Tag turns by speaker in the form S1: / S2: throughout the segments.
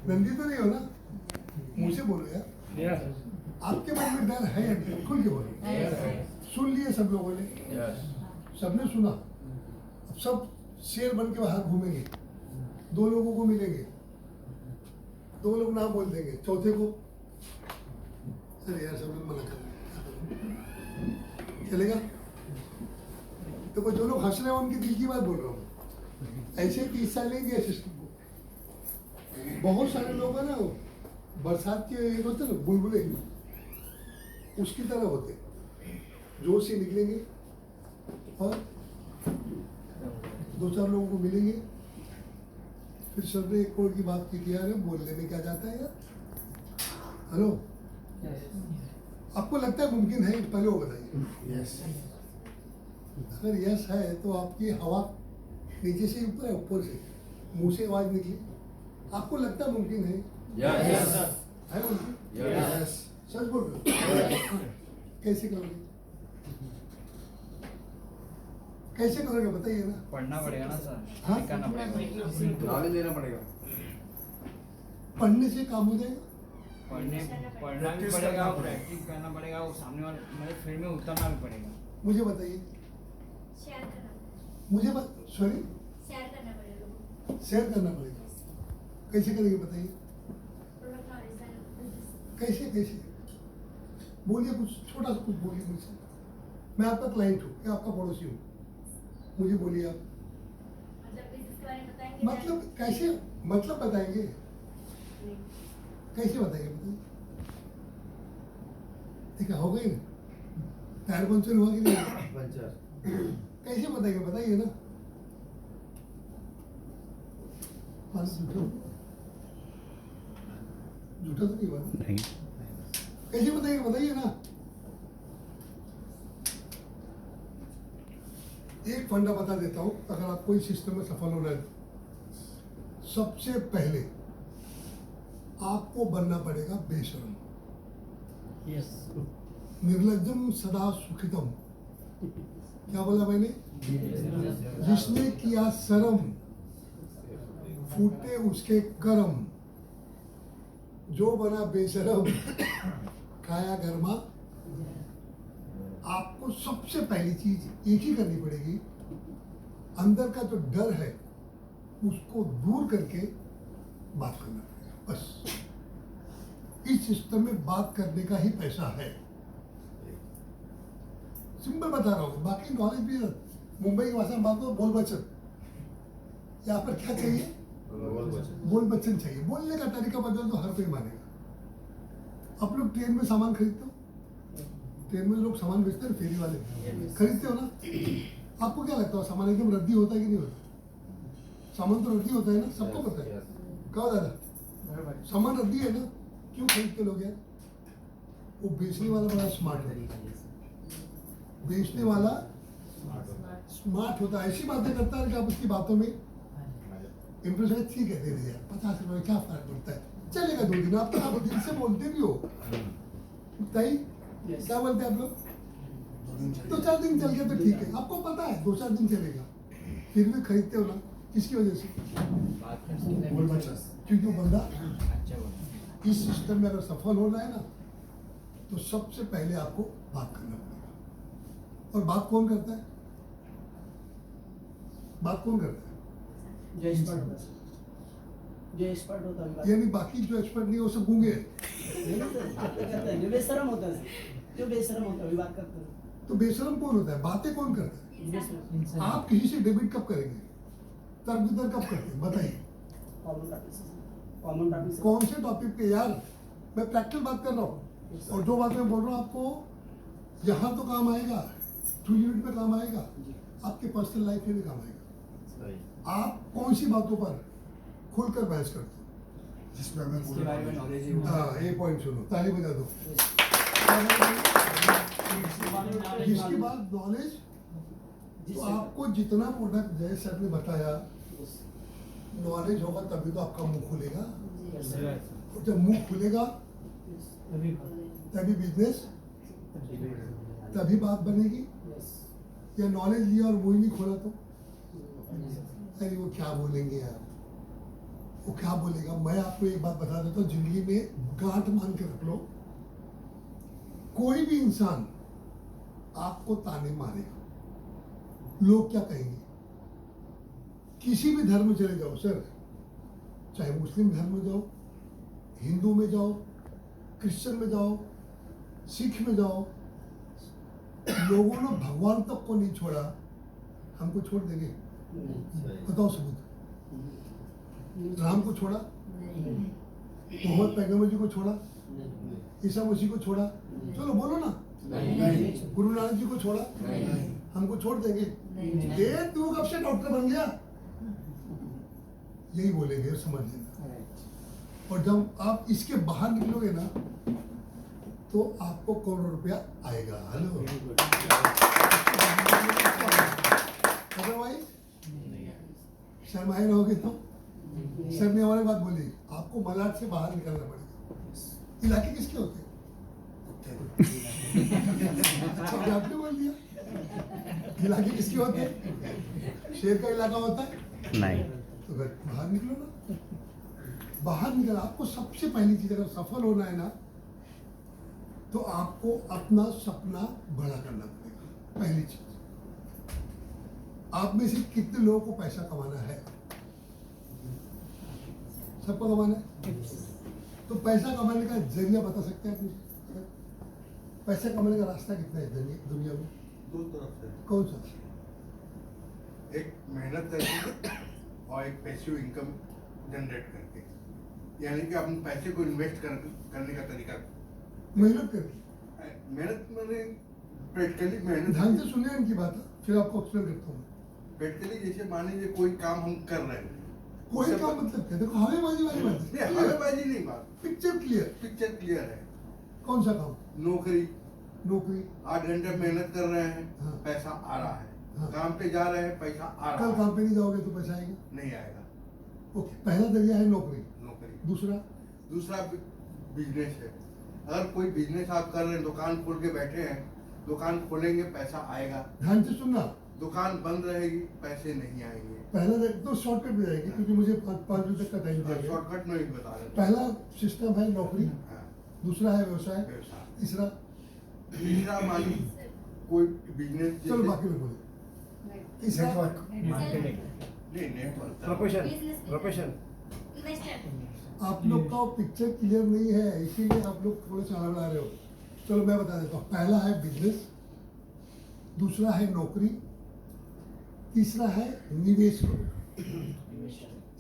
S1: नंदी तो नहीं हो ना, मुंह से बोलो यार। आपके मन में डर है या नहीं? खुल के बोलो। सुन लिए सब लोगों ने, सबने सुना। अब सब शेर बन के बाहर घूमेंगे, दो लोगों को मिलेंगे, दो लोग ना बोल देंगे, चौथे को अरे यार सब लोग मना कर रहे हैं, चलेगा? तो जो लोग हंस रहे हैं उनके दिल की बात बोल रहा हूँ। ऐसे 30 साल नहीं दिया सिस्टम को। बहुत सारे लोग हैं ना, वो बरसात के होते ना बुलबुले, उसकी तरह होते, जोर से निकलेंगे और 2-4 लोगों को मिलेंगे, फिर सर ने एक करोड़ की बात की कि यार बोलने में क्या जाता है यार। हेलो, आपको लगता है मुमकिन है? पहले वो बताइए। यस। अगर यस है तो आपकी हवा नीचे से ऊपर है, ऊपर से मुंह से आवाज निकली, आपको लगता है मुमकिन है? यस। है मुमकिन? यस। सच बोल रहे हो? कैसे करोगे? कैसे करोगे बताइए ना।
S2: पढ़ना पड़ेगा ना सर।
S1: हाँ?
S2: करना पड़ेगा,
S3: नॉलेज लेना पड़ेगा।
S1: पढ़ने से काम हो जाएगा?
S2: पढ़ना भी पड़ेगा, प्रैक्टिस करना पड़ेगा, और सामने वाले मतलब फील्ड में उतरना भी पड़ेगा।
S1: मुझे बताइए।
S4: शेयर करना,
S1: मुझे सॉरी,
S4: शेयर करना पड़ेगा।
S1: शेयर करना पड़ेगा। कैसे करेंगे बताइए?
S4: प्रोडक्ट नॉलेज,
S1: कैसे कैसे बोलिए, कुछ छोटा सा कुछ बोलिए मुझसे। मैं आपका क्लाइंट हूँ या आपका पड़ोसी हूँ, मुझे बोलिए आप।
S4: मतलब बिजनेस के बारे में बताएंगे?
S1: मतलब कैसे, मतलब बताएंगे
S4: नहीं।
S1: कैसे बताएंगे बताइए? ठीक है, हो गई ना? टायर पंचर हुआ कि नहीं?
S3: पंचर।
S1: कैसे बताएंगे बताइए ना। झूठा तो नहीं हुआ ना?
S5: नहीं।
S1: कैसे बताएंगे बताइए ना। एक फंडा बता देता हूं, अगर आप कोई सिस्टम में सफल होना है तो सबसे पहले आपको बनना पड़ेगा बेशरम।
S2: यस।
S1: निर्लज्जम सदा सुखितम। क्या बोला मैंने? जिसने किया शर्म फूटे उसके कर्म, जो बना बेशरम खाया गरमा। आपको सबसे पहली चीज एक ही करनी पड़ेगी, अंदर का जो डर है उसको दूर करके बात करना पड़ेगा। बस इस सिस्टम में बात करने का ही पैसा है। सिंपल बता रहा हूँ, बाकी नॉलेज भी है। मुंबई की भाषा में बात करो, बोल बच्चन। यहाँ पर क्या चाहिए? बोल बच्चन चाहिए। बोलने का तरीका बदल तो हर कोई मानेगा। आप लोग ट्रेन में सामान खरीदते हो? ट्रेन में लोग सामान बेचते हैं, फेरी वाले खरीदते हो ना? आपको क्या लगता है सामान एकदम रद्दी होता है कि नहीं होता? सामान तो रद्दी होता है ना, सबको पता है। कहो दादा, सामान रद्दी है ना, क्यों खरीदते लोग यार? वो बेचने वाला बड़ा स्मार्ट है। बेचने वाला स्मार्ट होता है, ऐसी बातें करता है कि आप उसकी बातों में इम्प्रेस है। ठीक है, दे दे यार 50 रुपये, क्या फर्क पड़ता है, चलेगा 2 दिन। आप दिल से बोलते भी हो ताई, क्या बोलते हैं आप लोग? 2-4 दिन चल गया तो ठीक है, आपको पता है 2-4 दिन चलेगा, फिर भी खरीदते हो ना। किसकी वजह से? क्योंकि वो बंदा इस सिस्टम में अगर सफल होना है ना, तो सबसे पहले आपको बात करना पड़ेगा। और बात कौन करता है? बात कौन करता है?
S6: जो एक्सपर्ट होता है, जो एक्सपर्ट होता है,
S1: यानी बाकी जो एक्सपर्ट नहीं है वो सब गूंगे हैं।
S6: जो बेशरम होता है, जो बेशरम होता है वही बात करता है।
S1: तो बेशरम कौन होता है? बातें कौन करता है?
S6: बेशरम
S1: आप किसी से डेबिट कब करेंगे? तर्क वितर्क कब करते हैं बताइए?
S6: कॉमन टॉपिक
S1: कौन से टॉपिक पे यार? मैं प्रैक्टिकल बात कर रहा हूँ, और जो बात मैं बोल रहा हूँ आपको यहाँ तो काम आएगा, 2 यूनिट में काम आएगा, आपके पर्सनल लाइफ में भी काम आएगा। आप कौन सी बातों पर खुलकर बहस करते हो? जिसमें मैं बोल रहा हूँ, हाँ, ये पॉइंट सुनो, ताली बजा दो। जिसकी बात नॉलेज, तो आपको जितना प्रोडक्ट जय सर ने बताया नॉलेज होगा तभी तो आपका मुंह खुलेगा। और जब मुंह खुलेगा तभी बिजनेस, तभी बात बनेगी। या नॉलेज लिया और वही नहीं खोला तो अरे वो क्या बोलेंगे यार, वो क्या बोलेगा? मैं आपको एक बात बता देता हूँ, जिंदगी में गांठ मान के रख लो, कोई भी इंसान आपको ताने मारेगा, लोग क्या कहेंगे? किसी भी धर्म में चले जाओ सर, चाहे मुस्लिम धर्म में जाओ, हिंदू में जाओ, क्रिश्चियन में जाओ, सिख में जाओ, लोगों ने भगवान तक को नहीं छोड़ा, हमको छोड़ देंगे? बताओ सबूत। राम को छोड़ा, मोहम्मद पैगंबर जी को छोड़ा, ईसा मसीह को छोड़ा, चलो बोलो ना, गुरु नानक जी को छोड़ा, हमको छोड़ देंगे? ये तू कब से डॉक्टर बन गया? यही बोलेंगे, समझ लेना। और जब आप इसके बाहर निकलोगे ना, तो आपको करोड़ों रुपया आएगा। हेलो अदरवाइज शर्माए रहोगे तो शर्मे वाली बात बोली, आपको मलाट से बाहर निकलना पड़ेगा। इलाके किसके होते हैं? अच्छा, आपने बोल दिया। इलाके किसके होते हैं? शेर का इलाका होता है?
S3: नहीं।
S1: तो फिर बाहर निकलो ना, बाहर निकल। आपको सबसे पहली चीज, अगर सफल होना है ना, तो आपको अपना सपना बड़ा करना पड़ेगा। पहली चीज, आप में से कितने लोगों को पैसा कमाना है? सबको कमाना है? तो पैसा कमाने का जरिया बता सकते हैं आप? पैसा कमाने का रास्ता कितना है दुनिया में?
S5: दो तरफ से,
S1: कौन सा?
S5: एक मेहनत करके और एक पैसिव इनकम जनरेट करके, यानी कि अपने पैसे को इन्वेस्ट करने का तरीका।
S1: मेहनत करके।
S5: मेहनत मैंने प्रैक्टिकली मेहनत,
S1: ध्यान से सुनिए इनकी बात, फिर आपको एक्सप्लेन करता हूँ।
S5: प्रैक्टिकली जैसे मान लीजिए कोई काम हम कर रहे हैं,
S1: कोई काम मतलब क्या? देखो, हवेबाजी वाली बात
S5: नहीं,
S1: है।
S5: हवेबाजी नहीं बात,
S1: पिक्चर क्लियर।
S5: पिक्चर क्लियर है।
S1: कौन सा काम?
S5: नौकरी,
S1: नौकरी।
S5: 8 घंटे मेहनत कर रहे हैं,
S1: हाँ।
S5: पैसा आ रहा है।
S1: हाँ।
S5: काम पे जा रहे हैं, पैसा आ
S1: कल
S5: रहा
S1: काम
S5: है,
S1: पे नहीं जाओगे तो पैसा आएगा?
S5: नहीं आएगा।
S1: ओके, पहला जरिया है नौकरी।
S5: नौकरी।
S1: दूसरा?
S5: दूसरा बिजनेस है। अगर कोई बिजनेस आप कर रहे हैं, दुकान खोल के बैठे हैं, दुकान खोलेंगे पैसा आएगा।
S1: ध्यान से सुनना,
S5: दुकान बंद रहेगी, पैसे नहीं आएंगे।
S1: पहला तो शॉर्टकट में जाएगी, क्योंकि मुझे 5 मिनट तक का टाइम दिया गया।
S5: शॉर्टकट नहीं बता रहे।
S1: पहला सिस्टम है नौकरी,
S5: हाँ,
S1: दूसरा है व्यवसाय,
S5: व्यवसाय।
S1: तीसरा?
S5: तीसरा मानी कोई बिजनेस,
S1: चलो बाकी में बोले। तीसरा?
S2: मार्केटिंग,
S5: नहीं, नेटवर्क,
S2: प्रोफेशन।
S4: इन्वेस्टर।
S1: आप लोग का पिक्चर क्लियर नहीं है, इसीलिए आप लोग थोड़े से बना रहे हो। चलो मैं बता देता हूँ। पहला है बिजनेस, दूसरा है नौकरी, तीसरा है निवेश करो,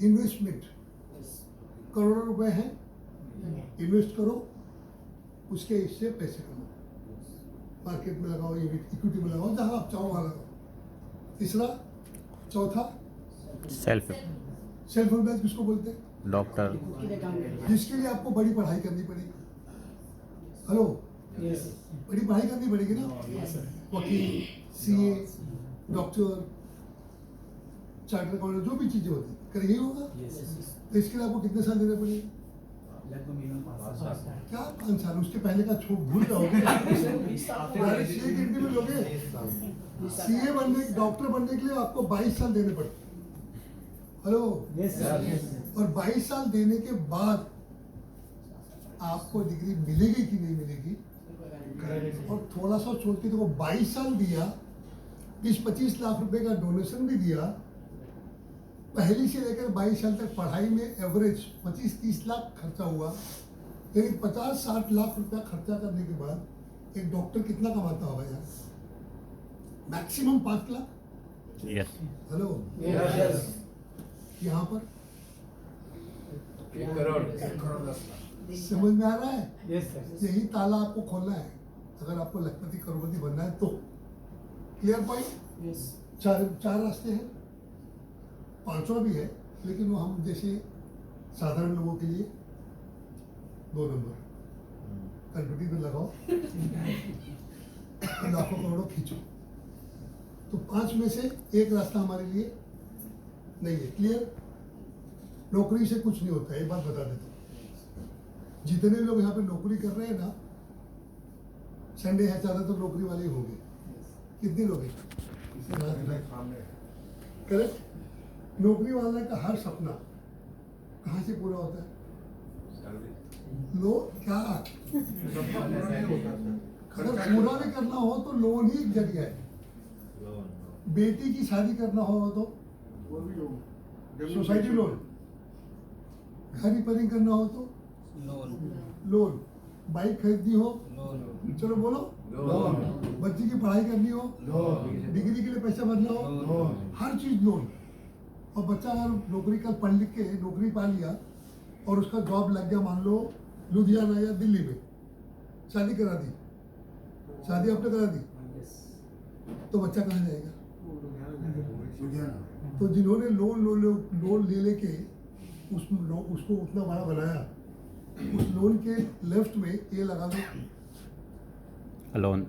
S1: इन्वेस्टमेंट। करोड़ों रुपए हैं, इन्वेस्ट करो, उसके हिस्से पैसे कमाओ, मार्केट में लगाओ, इक्विटी में लगाओ, जहाँ आप चाहो वहाँ लगाओ। तीसरा, चौथा
S3: सेल्फ
S1: सेल्फ एम्प्लॉयड किसको बोलते हैं?
S3: डॉक्टर,
S1: जिसके लिए आपको बड़ी पढ़ाई करनी पड़ेगी। हेलो, बड़ी पढ़ाई करनी पड़ेगी ना, वकील, सीए, डॉक्टर, चार्टर अकाउंटेंट, जो भी चीजें होती कर यही होगा। तो इसके लिए आपको कितने साल देने पड़ेंगे? क्या 5 साल? उसके पहले का छूट भूल जाओगे। डायरेक्ट सीए की इंटरव्यू लोगे। सीए बनने, डॉक्टर बनने के लिए आपको 22 साल देने पड़ते। हेलो, और 22 साल देने के बाद आपको डिग्री मिलेगी कि नहीं मिलेगी? और थोड़ा सा सोच के देखो, 22 साल दिया, 20-25 लाख रुपए का डोनेशन भी दिया, पहली से लेकर 22 साल तक पढ़ाई में एवरेज 25-30 लाख खर्चा हुआ, लेकिन 50-60 लाख रुपया खर्चा करने के बाद एक डॉक्टर कितना कमाता होगा यार? मैक्सिमम 5 लाख।
S3: यस,
S1: हेलो, यहाँ पर
S2: 1 करोड़।
S1: समझ में आ रहा है?
S2: Yes sir.
S1: यही ताला आपको खोलना है अगर आपको लखपति करोड़पति बनना है तो। Clear point? चार रास्ते हैं, 5वां भी है, लेकिन वो हम जैसे साधारण लोगों के लिए 2 नंबर कंप्यूटर में लगाओ, लाखों करोड़ों खींचो। तो 5 में से एक रास्ता हमारे लिए नहीं है। क्लियर? नौकरी से कुछ नहीं होता है, एक बात बता देता हूँ। जितने लोग यहाँ पे नौकरी कर रहे हैं ना, संडे है, ज़्यादातर नौकरी वाले ही होंगे। कितने लोग हैं? करेक्ट? नौकरी वाला का हर सपना कहाँ से पूरा होता है? लोन क्या? अगर पूरा भी करना हो तो लोन ही एक जरिया है। बेटी की शादी करना हो तो सोसाइटी लोन, घर रिपेयरिंग करना हो तो लोन, बाइक खरीदनी हो, चलो बोलो, बच्चे की पढ़ाई करनी हो, डिग्री के लिए पैसा भरना हो, हर चीज लोन। और बच्चा अगर नौकरी कल पढ़ लिख के नौकरी पा लिया और उसका जॉब लग गया, मान लो लुधियाना या दिल्ली में, शादी करा दी, शादी आपने करा दी, तो बच्चा कहाँ जाएगा? तो जिन्होंने लोन ले लेके उसको उतना बड़ा बनाया, उस लोन के लेफ्ट में ये लगा दो
S3: लोन।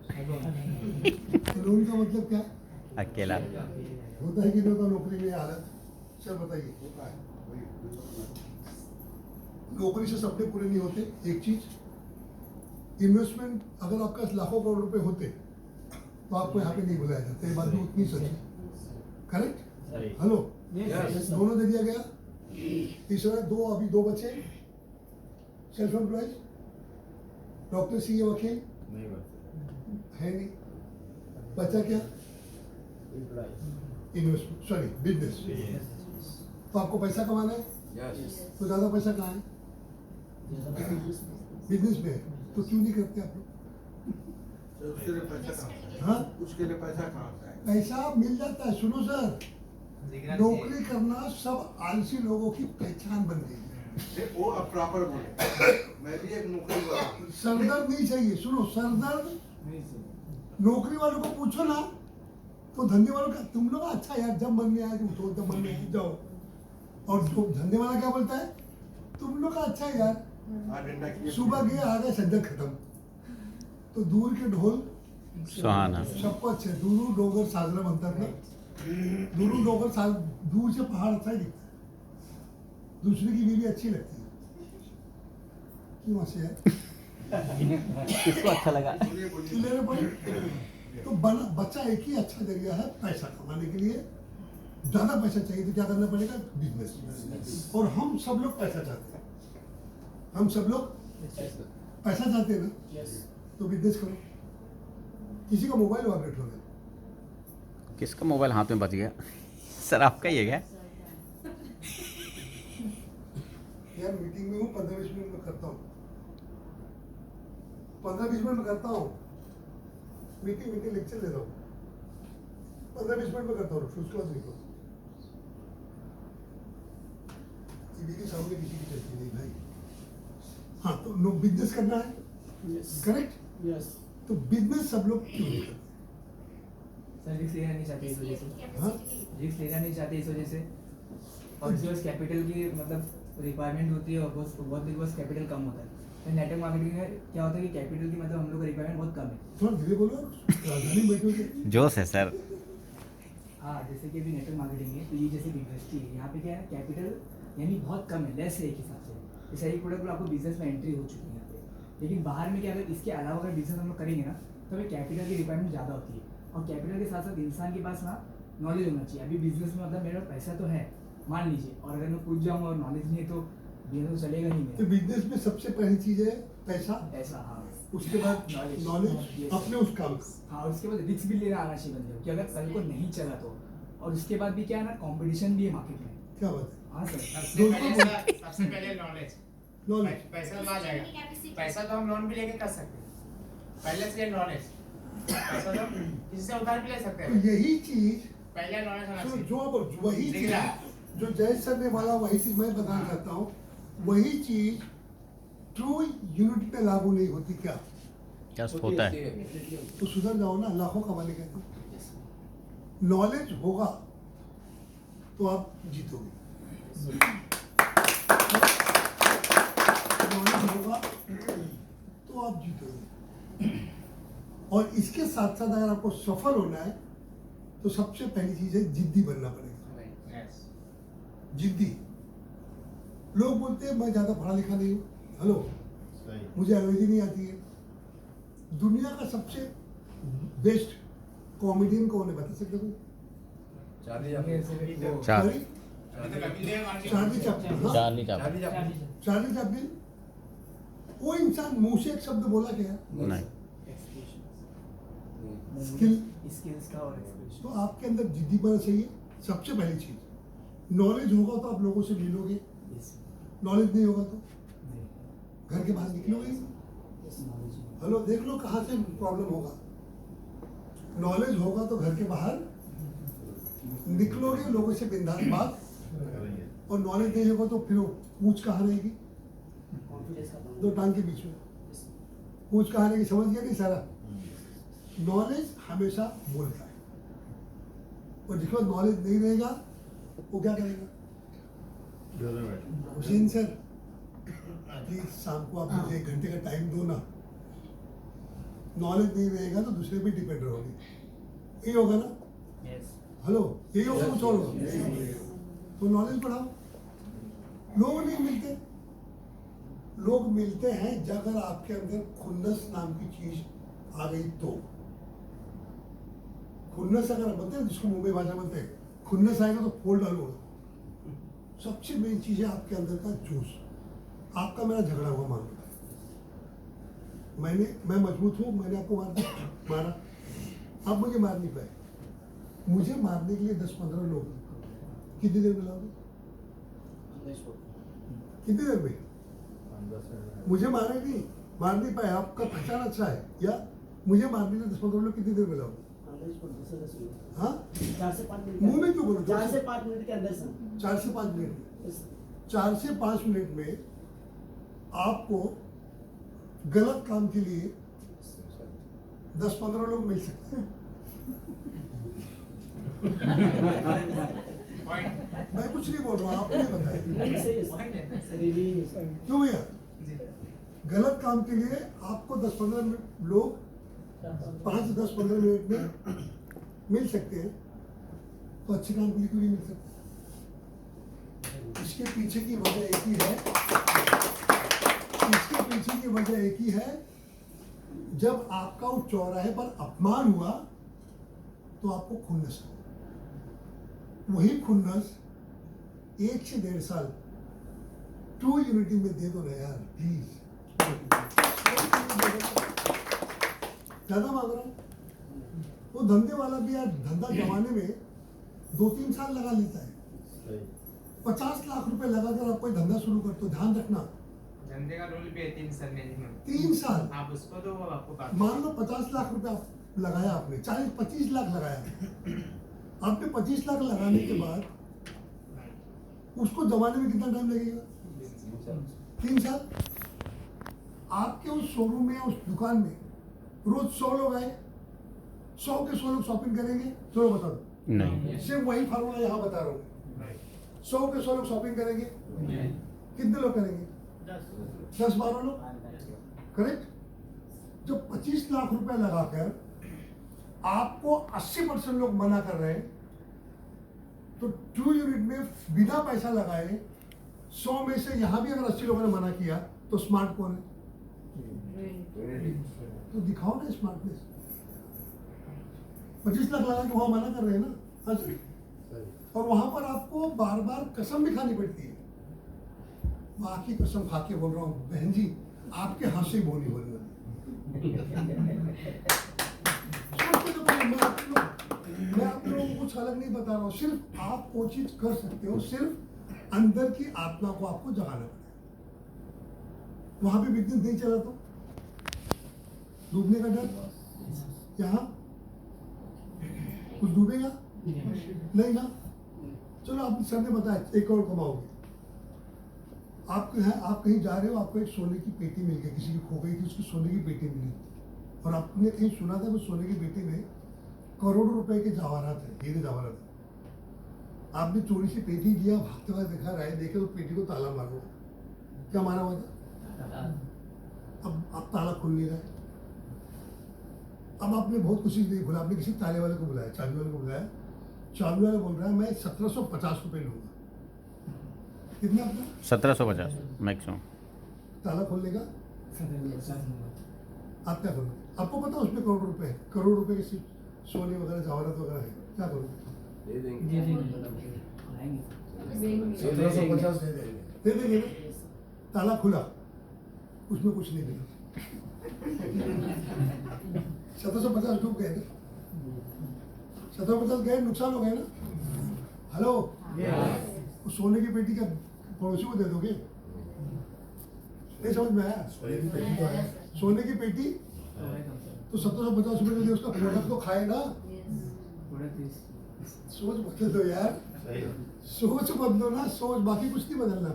S1: लोन का मतलब क्या?
S3: अकेला।
S1: होता है कि नहीं होता नौकरी में हालत? चल बताइए। नौकरी से सपने पूरे नहीं होते। एक चीज, इन्वेस्टमेंट अगर आपका लाखों करोड़ रुपए होते तो आपको यहाँ पे नहीं बुलाया जाता। ये बात भी उतनी सच है। करेक्ट? हेलो, दोनों दे दिया गया। तीसरा अभी दो बचे, सेल्फ एम्प्लॉयड, डॉक्टर, सीए, वकील है नहीं। बचा क्या? Investment, sorry business. तो आपको पैसा कमाना है, तो ज्यादा पैसा कहाँ है? बिजनेस में है। तो क्यों नहीं करते आप लोग?
S5: उसके लिए पैसा कहाँ से?
S1: हाँ,
S5: उसके लिए पैसा कहाँ से आएगा?
S1: पैसा मिल जाता है। सुनो सर, नौकरी करना सब आलसी लोगों की पहचान बन गई है।
S5: वो अब प्रॉपर बोले, मैं भी एक नौकरी वाला हूँ।
S1: सरदर्द नहीं चाहिए। सुनो, सरदर्द नौकरी वालों को पूछो ना, तो धंधे वालों का तुम लोग अच्छा यार, जब मन में आए उठो, जब मन में आए जाओ। और जो धंधे वाला क्या बोलता है? तुम लोग का अच्छा है यार, सुबह गए आ गए, संजय खत्म। तो दूर के ढोल
S3: सुहाना।
S1: सबको अच्छे, दूर डोगर साजरा बनता था। दूर से पहाड़ अच्छा ही दिखता है, दूसरे की बीवी अच्छी लगती है। क्यों हंसे यार?
S3: किसको अच्छा लगा?
S1: चिल्लाने पड़े। तो बच्चा एक ही अच्छा जरिया है पैसा कमाने के लिए। ज्यादा पैसा चाहिए तो क्या करना पड़ेगा? बिजनेस। और हम सब लोग पैसा चाहते हैं, हम सब लोग पैसा चाहते हैं ना, तो बिजनेस करो। किसी का मोबाइल वाइब्रेट हो गया,
S3: किसका मोबाइल हाथ में बच गया? सर आपका ही है क्या?
S1: यार मीटिंग में हूँ, 15-20 मिनट में करता हूँ, 15-20 मिनट में करता हूँ। मीटिंग लेक्चर ले रहा हूँ, 15-20 मिनट में करता हूँ। उसके बाद निकलो। टीवी के सामने किसी की चलती नहीं भाई। हाँ, तो लोग बिजनेस करना है, करेक्ट?
S6: यस।
S1: तो बिजनेस सब लोग क्यों नहीं करते?
S7: सर रिस्क लेना नहीं चाहते इस वजह से,
S1: हाँ?
S7: रिस्क लेना नहीं चाहते इस वजह से। और जो कैपिटल की मतलब रिक्वायरमेंट होती है और बहुत बिग बॉस कैपिटल कम होता है। तो नेटवर्क मार्केटिंग में क्या होता है कि कैपिटल की मतलब हम लोग का रिक्वायरमेंट बहुत कम है।
S1: थोड़ा धीरे बोलो, राजधानी बैठोगे।
S3: जोश है सर।
S7: हाँ, जैसे कि अभी नेटवर्क मार्केटिंग है तो ये जैसे इंडस्ट्री है, यहाँ पे क्या है कैपिटल यानी बहुत कम है, लेस है एक हिसाब से। इस एक प्रोडक्ट में आपको बिजनेस में एंट्री हो चुकी है यहाँ पे। लेकिन बाहर में क्या अगर इसके अलावा अगर बिजनेस हम लोग करेंगे ना, तो हमें कैपिटल की रिक्वायरमेंट ज़्यादा होती है। और कैपिटल के साथ साथ इंसान के पास ना नॉलेज होना चाहिए। अभी बिजनेस में मतलब मेरे पास पैसा तो है मान लीजिए, और अगर मैं पूछ जाऊँगा और नॉलेज नहीं है तो बिजनेस तो चलेगा नहीं
S1: तो
S7: मेरा।
S1: बिजनेस में सबसे पहली चीज है पैसा,
S7: ऐसा हाँ,
S1: उसके बाद
S7: Knowledge.
S1: Knowledge,
S7: Yes.
S1: अपने उस काम का।
S7: हाँ, और उसके बाद रिस्क भी लेना आना चाहिए बंदे को कि अगर कल को नहीं चला तो। और उसके बाद भी क्या है ना, कंपटीशन भी है मार्केट में।
S1: क्या बात है?
S7: हाँ सर,
S2: सबसे पहले नॉलेज।
S1: नॉलेज।
S2: पैसा तो आ जाएगा, पैसा तो हम लोन भी लेके कर सकते हैं। पहले से नॉलेज, पैसा तो किसी से उधार भी ले सकते
S1: तो
S2: हैं।
S1: यही चीज
S2: पहले नॉलेज होना
S1: जो
S2: चाहिए।
S1: जो वही
S2: दिख
S1: चीज
S2: रहा है।
S1: जो जय सर ने वाला वही चीज मैं बताना चाहता हूँ। वही चीज ट्रू यूनिटी पे लागू नहीं होती। क्या?
S3: क्या होता है?
S1: तो सुधर जाओ ना, लाखों कमाने का। नॉलेज होगा तो आप जीतोगे, नॉलेज होगा तो आप जीतोगे। और इसके साथ साथ अगर आपको सफल होना है तो सबसे पहली चीज है जिद्दी बनना पड़ेगा।
S2: Yes.
S1: जिद्दी। लोग बोलते हैं मैं ज्यादा पढ़ा लिखा नहीं हूँ। हेलो, मुझे अंग्रेजी नहीं आती है। दुनिया का सबसे बेस्ट कॉमेडियन कौन है, बता सकते हो?
S3: चार।
S1: सॉरी,
S2: मतलब Kapil Dev market
S1: Charlie Chaplin, हाँ?
S3: चार्ली चाप
S1: चार्ली चैपलिन, वो इंसान मुंह से एक शब्द बोला क्या?
S3: नहीं
S1: स्किल।
S7: स्किल्स का और एक्सप्रेशन
S1: तो आपके अंदर जिद्दी होना चाहिए, सबसे पहली चीज। नॉलेज होगा तो आप लोगों से मिलोगे, नॉलेज नहीं होगा तो घर के बाहर निकलोगे ही नहीं। हेलो, देख लो कहाँ से प्रॉब्लम होगा। नॉलेज होगा तो घर के बाहर निकलोगे, लोगों से बिंदास बात, और नॉलेज नहीं होगा तो फिर वो पूछ कहाँ रहेगी?
S6: कॉन्फिडेंस का
S1: दो टांग के बीच में पूछ कहाँ रहेगी? समझ गया नहीं सारा? नॉलेज हमेशा बोलता है, और जिसको नॉलेज नहीं रहेगा वो क्या करेगा? हुसैन सर, प्लीज शाम को आप मुझे 1 घंटे का टाइम दो ना। नॉलेज नहीं रहेगा तो दूसरे पे डिपेंड रहोगे, यही होगा ना? हेलो, यही होगा, कुछ और होगा? तो नॉलेज बढ़ाओ। लोग नहीं मिलते, लोग मिलते हैं जब अगर आपके अंदर खुन्नस नाम की चीज आ गई तो। खुन्नस अगर बोलते हैं, जिसको मुंबई भाषा बोलते हैं, खुन्नस आएगा तो फोड़ डालोगे। सबसे मेन चीज है आपके अंदर का जोश। आपका मेरा झगड़ा हुआ मान लो, मैं मजबूत हूँ, मैंने आपको मारा, आप मुझे मार नहीं पाए। मुझे मारने के लिए 10-15 लोग, कितनी देर में लाओगे? कितनी देर में? मुझे मारे नहीं, मार नहीं पाए, आपका पहचान अच्छा है, या मुझे मारने के लिए 10-15 लोग कितनी देर में लाओगे? हाँ,
S6: 4 से 5 मिनट
S1: मुंह में क्यों बोलो?
S6: 4 से 5 मिनट के अंदर सर।
S1: 4 से 5 मिनट में, 4 से 5 मिनट में आपको गलत काम के लिए 10-15 लोग मिल सकते हैं।
S2: पॉइंट
S1: मैं कुछ नहीं बोल रहा हूँ, आपने बताया।
S6: नहीं, सही है सर। रियली
S1: क्यों भैया? गलत काम के लिए आपको 10-15 लोग 5 से 10-15 मिनट में मिल सकते हैं, तो अच्छे काम के लिए क्यों नहीं मिल सकते? इसके पीछे की वजह एक ही है, इसके पीछे की वजह एक ही है। जब आपका उस चौराहे पर अपमान हुआ तो आपको खुन्नस हुआ। वही खुन्नस 1 से 1.5 साल ट्रू यूनिटी में दे दो ना यार, प्लीज। ज्यादा मांग रहा हूं। वो धंधे वाला भी यार धंधा जमाने में 2-3 साल लगा लेता है। 50 लाख रुपए लगाकर आप कोई धंधा शुरू कर, तो ध्यान रखना
S2: धंधे का रोल भी है 3 साल में।
S1: 3 साल
S2: आप उसको दो, वो आपको बात।
S1: मान लो 50 लाख रुपए आप लगाया, आपने 40-25 लाख लगाया। आपने 25 लाख लगाने के बाद उसको जमाने में कितना टाइम लगेगा? 3 साल। आपके उस शोरूम में, उस दुकान में रोज 100 लोग आए, 100 के 100 लोग शॉपिंग करेंगे? चलो बता दो।
S3: नहीं
S1: सिर्फ वही फार्मूला यहाँ बता रहा हूँ। 100 के 100 लोग शॉपिंग करेंगे? कितने लोग करेंगे? 10-12 लोग, करेक्ट? जब 25 लाख रुपए लगाकर आपको 80% लोग मना कर रहे हैं, तो ट्रू यूनिट में बिना पैसा लगाए 100 में से यहां भी अगर 80 लोगों ने मना किया, तो स्मार्ट कौन है? तो दिखाओ ना स्मार्टनेस। 25 लाख लगा के वहां मना कर रहे हैं ना, अच्छा? और वहां पर आपको बार बार कसम भी खानी पड़ती है। माँ की कसम खा के बोल रहा हूँ बहन जी, आपके हाथ से बोली बोली मैं आप लोगों को कुछ अलग नहीं बता रहा हूँ, सिर्फ आप वो चीज कर सकते हो, सिर्फ अंदर की आत्मा को आपको जगाना पड़ेगा। वहां पे बिजनेस नहीं चला तो डूबने का डर, यहाँ कुछ डूबेगा नहीं ना? चलो, आप सर ने बताया 1 करोड़ कमाओगे। आप कहीं जा रहे हो, आपको एक सोने की पेटी मिल गई, किसी की खो गई थी, उसकी सोने की पेटी मिली, और आपने कहीं सुना था कि सोने की पेटी में करोड़ों रुपए के जवाहरात है, हीरे जवाहरात है। आपने चोरी से पेटी लिया, भागते हुए देखा रहे, देखे तो पेटी को ताला मारा हुआ। क्या मारा हुआ था? अब ताला खुल नहीं रहा है। अब आपने बहुत कोशिश नहीं खुला, आपने किसी ताले वाले को बुलाया, चाबी वाले को बुलाया। चाबी वाला बोल रहा है मैं 1750 रुपए लूंगा। कितना आपका?
S3: 1750 मैक्सिमम।
S1: ताला खोलने का आप क्या करोगे? आपको पता है उसमें करोड़ रुपए है, करोड़ रुपए के सोने वगैरह जवाहरात वगैरह है, क्या करोगे? 1750 दे देंगे ना, ताला खुला, उसमें कुछ नहीं मिला। 1750 डूब गए ना, 1750 गए, नुकसान हो गया ना। हेलो, उस सोने की पेटी का पड़ोसी को दे दोगे? नहीं समझ में आया? सोने की पेटी तो 1750 रुपये दे, उसका प्रोडक्ट तो खाएगा। सोच बदल दो यार, सोच बदलो ना, सोच, बाकी कुछ नहीं बदलना।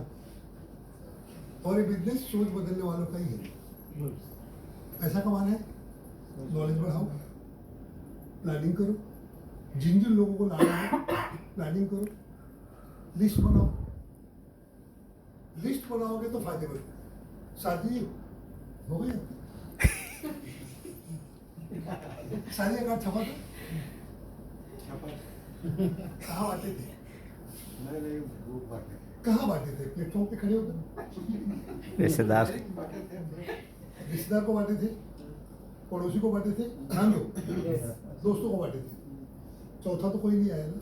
S1: और ये बिजनेस सोच बदलने वालों का ही है। पैसा कमाना है, नॉलेज बढ़ाओ, प्लानिंग करो, जिन जिन लोगों को लाना है प्लानिंग करो, लिस्ट बनाओ। लिस्ट बनाओगे तो फायदे बनो। शादी हो गई आपकी? शादी का कार्ड छपा था? कहाँ बांटे थे?
S5: नहीं वो बातें
S1: कहाँ बांटे थे? प्लेटफॉर्म पे खड़े होकर
S3: रिश्तेदार
S1: रिश्तेदार को बांटे थे, पड़ोसी को बांटे थे, ध्यान दो, दोस्तों को बांटे थे, चौथा तो कोई नहीं आया ना।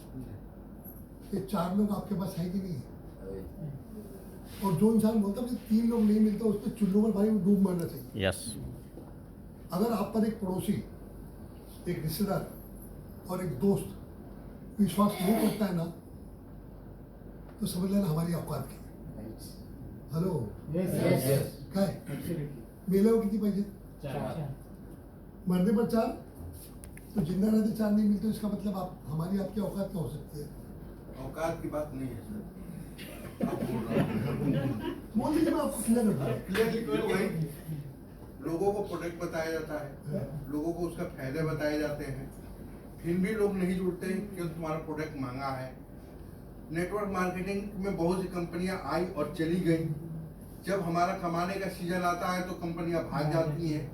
S1: ये 4 लोग आपके पास है कि नहीं है? और जो इंसान बोलता मुझे 3 लोग नहीं मिलता, उस पर चुल्लू पर भाई डूब मरना चाहिए।
S3: यस
S1: अगर आप पर एक पड़ोसी, एक रिश्तेदार और एक दोस्त विश्वास नहीं करता है ना, तो समझ लेना हमारी औकात की। हेलो, क्या है? मेले में कितनी पैसे? मरने पर 4, तो जिंदा रहते 4 नहीं मिलते, इसका मतलब आप हमारी आपकी औकात क्या हो सकती है?
S5: औकात की बात नहीं है सर।
S1: बोल दीजिए, मैं आपको क्लियर कर दूँ।
S5: क्लियरली वही लोगों को प्रोडक्ट बताया जाता है, लोगों को उसका फायदे बताए जाते हैं, फिर भी लोग नहीं जुड़ते क्योंकि तुम्हारा प्रोडक्ट महंगा है। नेटवर्क मार्केटिंग में बहुत सी कंपनियां आई और चली गई। जब हमारा कमाने का सीजन आता है तो कंपनियां भाग जाती हैं।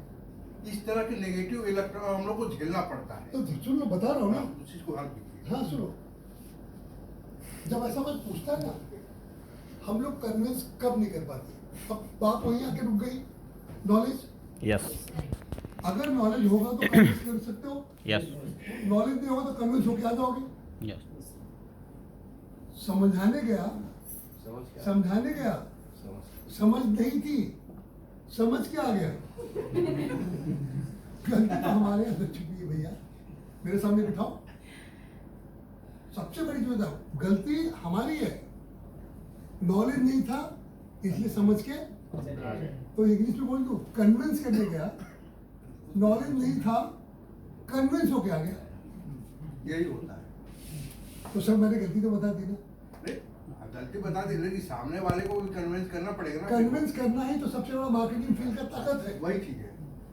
S5: इस तरह के नेगेटिव इलेक्ट्रॉन हम लोग को झेलना पड़ता है।
S1: तो सुन लो, बता रहा हूँ ना।
S5: उस चीज को हल कीजिए।
S1: हाँ सुनो, जब ऐसा कोई पूछता है ना, हम लोग कन्विंस कब नहीं कर पाते? अब बात वहीं आके रुक गई, नॉलेज।
S3: यस
S1: अगर नॉलेज होगा तो कन्विंस कर सकते हो,
S3: यस
S1: नॉलेज नहीं होगा तो कन्विंस होके आ जाओगे।
S3: यस
S1: समझाने गया, समझ नहीं थी, समझ के आ गया। गलती तो हमारे अंदर छुपी है भैया, मेरे सामने बिठाओ। सबसे बड़ी जो गलती हमारी है, नॉलेज नहीं था इसलिए समझ के, तो इंग्लिश में बोल दो, कन्विंस करने गया, नॉलेज नहीं था, कन्विंस होके आ गया।
S5: यही होता है।
S1: तो सर मैंने गलती तो बता दी ना।
S5: नहीं, गलती बता दी, लेकिन सामने वाले को भी कन्विंस करना पड़ेगा ना।
S1: कन्विंस करना ही तो सबसे बड़ा मार्केटिंग फील्ड का ताकत है।
S5: वही चीज है।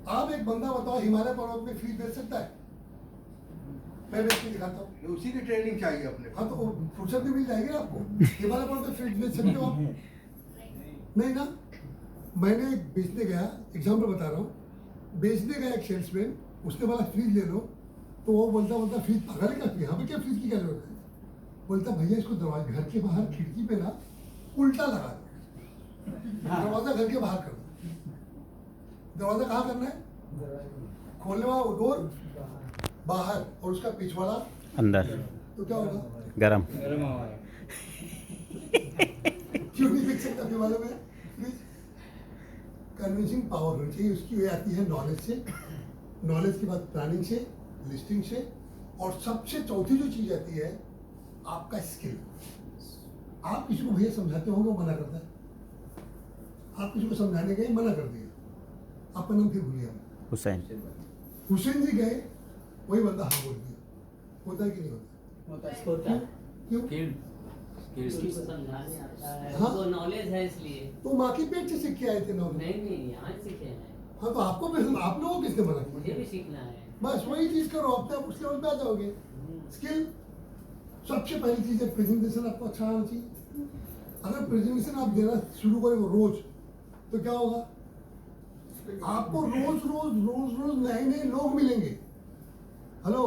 S1: आप एक बंदा बताओ हिमालय पर्वत में फ्री बेच सकता है? मैं बेच के दिखाता हूँ।
S5: उसी की ट्रेनिंग चाहिए अपने को।
S1: हाँ तो फुर्सत भी मिल जाएगी ना आपको। हिमालय पर्वत में फ्री बेच सकते हो आप? नहीं ना। मैंने एक बेचने गया, एग्जाम्पल बता रहा हूँ, बेचने गया एक सेल्समैन, उसने बोला फ्रिज ले लो, तो वो बोलता फ्रिज पागल है क्या? यहाँ पे क्या फ्रिज की क्या जरूरत है? बोलता भैया इसको दरवाजे घर के बाहर खिड़की पे ना उल्टा लगा दो, दरवाजा घर के बाहर कर दो। दरवाजा कहाँ करना है? खोलने वाला डोर बाहर और उसका पीछ वाला
S3: अंदर,
S1: तो क्या होगा?
S3: गरम।
S1: क्यों नहीं देख सकता अपने वालों में? प्लीज कन्विंसिंग पावर होनी चाहिए, उसकी वे आती है नॉलेज से, नॉलेज के बाद प्लानिंग से, लिस्टिंग से, और सबसे चौथी जो चीज आती है आपका स्किल। आप किसी को भैया समझाते होंगे, वो मना करता है। आप किसी को समझाने गए, मना कर दिया, आपका नाम फिर भूलिए।
S3: हुसैन
S1: हुसैन जी गए, वही बंदा हाँ बोल दिया। होता है कि नहीं होता? क्यों?
S8: किसी को समझाने आता है,
S1: हाँ?
S8: उनको नॉलेज है इसलिए।
S1: तो माँ की पेट से सीख के आए थे नॉलेज।
S8: नहीं यहाँ सीखे हैं,
S1: हाँ तो आपको भी, आप लोगों को किसने मना
S8: मुझे
S1: किया?
S8: भी सीखना है।
S1: बस वही चीज करो, अपने आप उस लेवल पे आ जाओगे। स्किल सबसे पहली चीज है, प्रेजेंटेशन आपको अच्छा आना चाहिए। अगर प्रेजेंटेशन आप देना शुरू करेंगे रोज, तो क्या होगा? आपको रोज रोज रोज रोज नए नए लोग मिलेंगे। हेलो,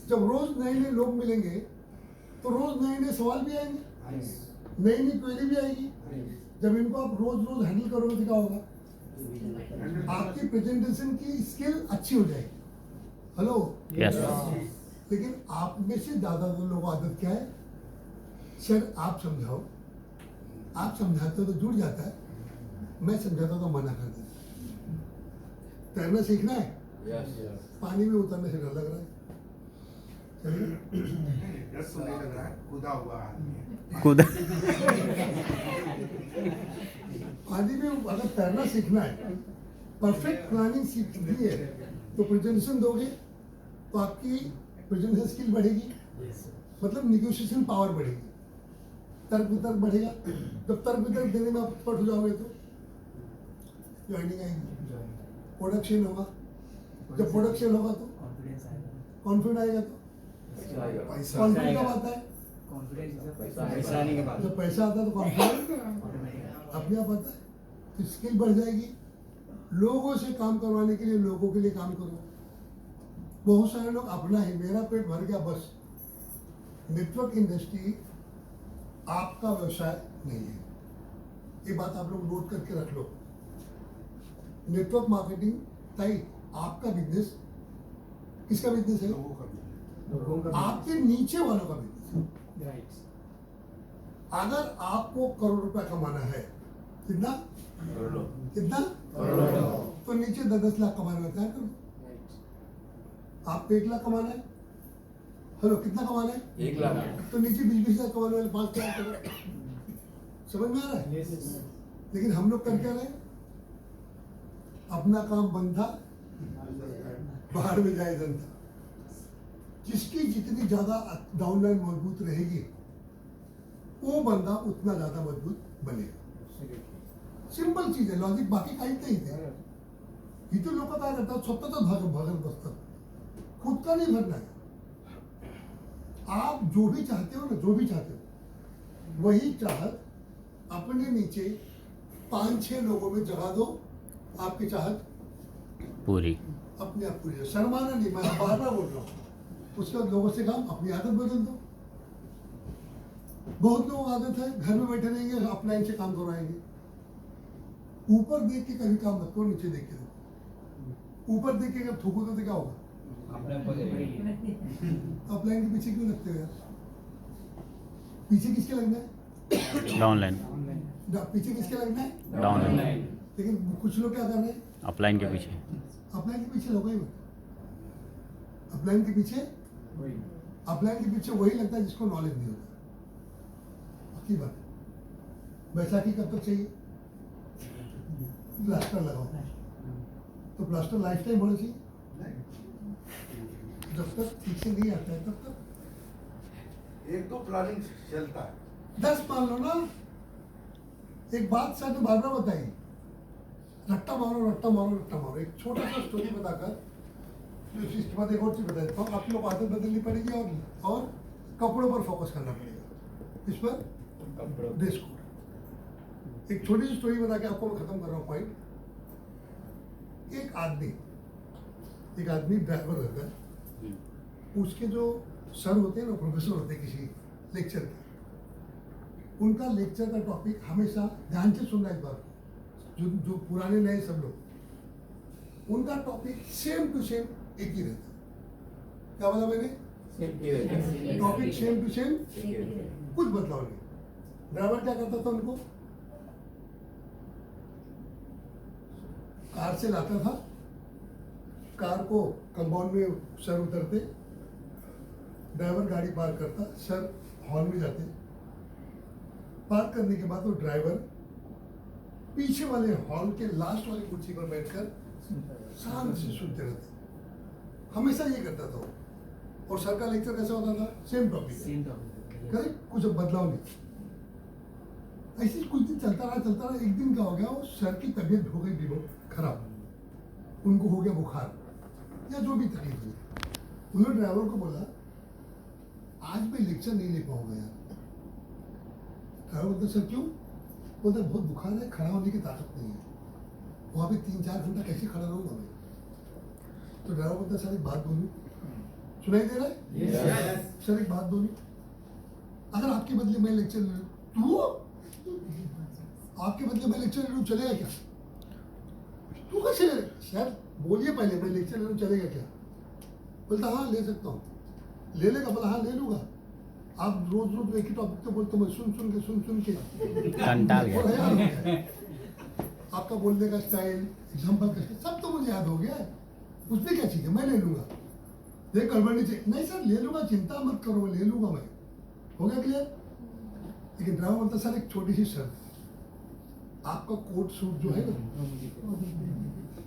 S1: जब रोज नए नए लोग मिलेंगे तो रोज नए नए सवाल भी आएंगे, नई नई क्वेरी भी आएगी। जब इनको आप रोज रोज हैंडल करोगे तो क्या होगा? आपकी प्रेजेंटेशन की स्किल अच्छी हो जाएगी। हेलो,
S3: यस
S1: लेकिन आप में से ज्यादा लोगों को आदत क्या है? सर आप समझाओ, आप समझाते हो तो जुड़ जाता है, मैं समझाता हूं तो मना कर देता है। तैरना सीखना है, पानी में उतरने से डर लग रहा है, चलिए।
S5: डर तो नहीं लग रहा है, खुदा हुआ आदमी है।
S3: खुद
S1: पानी में अगर तैरना सीखना है, परफेक्ट प्लानिंग सीखनी है, तो प्रेजेंटेशन दोगे तो आपकी प्रेजेंटेशन स्किल बढ़ेगी, मतलब निगोशिएशन पावर बढ़ेगी, तर्क वितर्क बढ़ेगा। जब तर्क वितर्क देने में आप एक्सपर्ट हो जाओगे तो ज्वाइनिंग आएगी, प्रोडक्शन होगा, जब प्रोडक्शन होगा तो
S7: कॉन्फिडेंस आएगा,
S1: कॉन्फिडेंस आएगा, तो कॉन्फिडेंस कब आता है?
S7: कॉन्फिडेंस
S6: पैसा आने के बाद
S1: जब पैसा आता है तो कॉन्फिडेंस
S7: ऑटोमेटिक
S1: अपने आप आता है, तो स्किल बढ़ जाएगी। लोगों से काम करवाने के लिए लोगों के लिए काम करो। बहुत सारे लोग अपना ही मेरा पेट भर गया बस। नेटवर्क इंडस्ट्री आपका व्यवसाय नहीं है, ये बात आप लोग नोट करके रख लो। नेटवर्क मार्केटिंग ताई आपका बिजनेस, किसका बिजनेस है?
S5: लोगों का भी
S1: आपके नीचे वालों का बिजनेस।
S7: राइट।
S1: अगर आपको करोड़ रुपया कमाना है, कितना कितना तो नीचे 10-10 लाख कमाने में तैयार करो। आपको 1 लाख कमाना है, हेलो कितना कमाना है?
S6: 1 लाख
S1: तो नीचे 20-20 लाख कमाने वाले 5 तैयार करो। समझ में आ रहा है? लेकिन हम लोग कर क्या रहे हैं? अपना काम बंद था, बाहर में जाए जनता। जिसकी जितनी ज्यादा डाउनलाइन मजबूत रहेगी, वो बंदा उतना ज्यादा मजबूत बनेगा। सिंपल चीज है, लॉजिक बाकी काहीच नाही ते. इथे लोक काय करतात, स्वतःचा भागत बसतात, खुद का नहीं भरना है. आप जो भी चाहते हो ना, जो भी चाहते हो, वही चाहत अपने नीचे 5-6 लोगों में जगा दो, आपकी चाहत
S3: पूरी
S1: अपने आप पूरी. शर्माना नहीं, मैं बार बार बोल रहा हूँ. उसके बाद लोगों से काम, अपनी आदत बदल दो. बहुत लोगों की आदत है घर में बैठे रहेंगे, अपलाइन से काम करवाएंगे. ऊपर देख के कभी काम मत करो, नीचे देख के दो. ऊपर देख के अगर थूकोगे तो क्या होगा? अपलाइन के पीछे क्यों लगते हो यार? पीछे किसके लगना है?
S3: डाउनलाइन
S1: पीछे किसके लगना है?
S3: डाउनलाइन
S1: लेकिन कुछ लोग क्या कर रहे हैं,
S3: अपलाइन के पीछे.
S1: अपलाइन के पीछे लोग ही मत. अपलाइन के पीछे वही लगता है जिसको नॉलेज नहीं होता. पक्की बात. बैसाखी कब तक चाहिए? प्लास्टर लगाओ तो प्लास्टर लाइफ टाइम होना चाहिए. जब तक ठीक से नहीं आता है तब तक
S5: एक तो प्लानिंग चलता है.
S1: 10 मान लो ना. एक बात सर ने बार बार बताई, रट्टा मारो रट्टा मारो रट्टा मारो. एक छोटा सा स्टोरी बताकर इसके बाद एक और चीज बता देता हूँ. आप लोग को आदत बदलनी पड़ेगी और कपड़ों पर फोकस करना पड़ेगा. इस पर ड्रेस कोड. एक छोटी सी स्टोरी बता के आपको मैं खत्म कर रहा हूँ पॉइंट. एक आदमी ड्राइवर रहता है. उसके जो सर होते हैं ना, प्रोफेसर होते हैं किसी लेक्चर के, उनका लेक्चर का टॉपिक हमेशा ध्यान से सुनना. एक बार जो पुराने नए सब लोग, उनका टॉपिक सेम टू सेम एक ही रहता है. क्या बोला मैंने? टॉपिक सेम टू सेम, कुछ बदलाव नहीं. ड्राइवर क्या करता था, उनको कार से लाता था, कार को कंपाउंड में सर उतरते, ड्राइवर गाड़ी पार्क करता, सर हॉल में जाते. पार्क करने के बाद वो ड्राइवर पीछे वाले हॉल के लास्ट वाली कुर्सी पर बैठकर शांत से सुनते रहते. हमेशा ये करता था. और सर का लेक्चर कैसा होता था? सेम टॉपिक, करेक्ट, कुछ बदलाव नहीं. ऐसे कुछ दिन चलता रहा. एक दिन क्या हो गया, वो सर की तबीयत हो गई खराब, उनको हो गया बुखार या जो भी तकलीफ हुई. उन्होंने ड्राइवर को बोला, आज मैं लेक्चर नहीं ले पाऊंगा यार. ड्राइवर बोलता, सर क्यों? बोलता, बहुत बुखार है, खड़ा होने की ताकत नहीं है. वहाँ पे 3-4 घंटा कैसे खड़ा रहूंगा मैं? तो ड्राइवर बोलता, सर एक बात बोलूं, सुनाई दे रहा है? सर एक बात बोलूं, अगर आपके बदले मैं लेक्चर ले लूं, आपके बदले मैं लेक्चर ले लूं, चलेगा क्या? तू कैसे? सर बोलिए पहले, मैं लेक्चर ले लूं, चलेगा क्या? बोलता, हाँ ले सकता हूँ. ले लेगा? बोला, हाँ ले लूंगा. आप रोज रोज एक ही टॉपिक पे बोलते हो, सुन के
S3: कंटाल
S1: वो है
S3: गया।
S1: याद हो गया। आपका बोलने का स्टाइल, एग्जाम्पल का स्टाइल, सब तो मुझे याद हो गया है। उसमें क्या चीज़ है, मैं ले लूंगा, ये गड़बड़ नहीं चाहिए, नहीं सर ले लूंगा, चिंता मत करो, मैं ले लूंगा, मैं हो गया क्लियर। लेकिन ड्राइवर बोलता सर एक छोटी सी शर्त, आपका कोट सूट जो है ना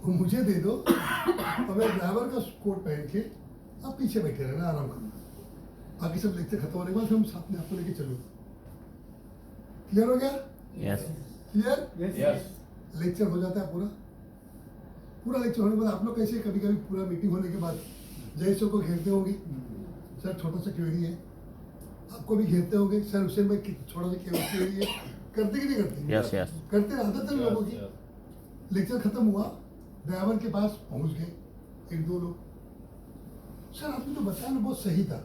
S1: वो मुझे दे दो, और मैं ड्राइवर का कोट पहन के आप पीछे बैठे रहना, आराम करना, बाकी सब लेक्चर खत्म होने के बाद हम साथ में आपको लेके चलो। क्लियर हो गया?
S3: यस।
S1: क्लियर? लेक्चर हो जाता है पूरा लेक्चर होने के बाद आप लोग कैसे कभी कभी पूरा मीटिंग होने के बाद जय सर को घेरते होंगे, सर छोटा सा क्वेरी है, आपको भी घेरते होंगे, सर उससे मैं छोटा सा क्वेरी है, करते कि नहीं करते?
S3: Yes yes.
S1: करते रहते थे लोगों की। लेक्चर खत्म हुआ, ड्राइवर के पास पहुंच गए एक दो लोग, सर आपने जो बताया ना बहुत सही था,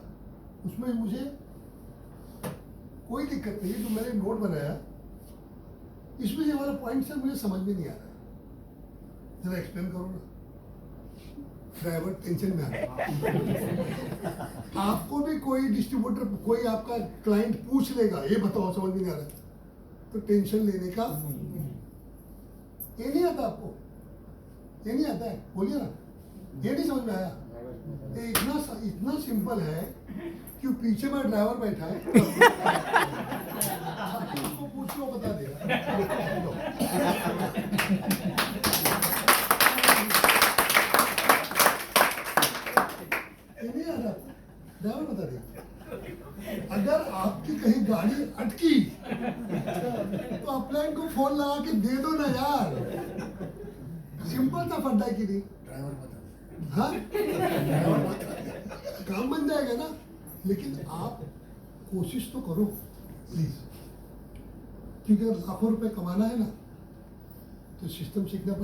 S1: उसमें मुझे कोई दिक्कत नहीं है, जो मैंने नोट बनाया इसमें ये वाला पॉइंट सर मुझे समझ में नहीं आ रहा, जरा एक्सप्लेन करो ना। ड्राइवर टेंशन में आ गया। आपको भी कोई डिस्ट्रीब्यूटर, कोई आपका क्लाइंट पूछ लेगा, ये बताओ समझ में नहीं आ रहा, तो टेंशन लेने का ये नहीं आता आपको, ये नहीं आता है, बोलिए ना, ये नहीं समझ में आया। ये इतना सिंपल है कि पीछे में ड्राइवर बैठा है, उसको पूछ लो बता देगा। ये नहीं आ रहा, ड्राइवर बता देगा। अगर आपकी कहीं गाड़ी अटकी तो अपलाइन को फोन लगा के दे दो ना यार, सिंपल सा फंडा है कि नहीं? ड्राइवर बता दे, हाँ ड्राइवर बता दे, काम बन जाएगा ना। लेकिन आप कोशिश तो करो प्लीज, क्योंकि अगर लाखों रुपए कमाना है ना तो सिस्टम सीखना पड़ेगा।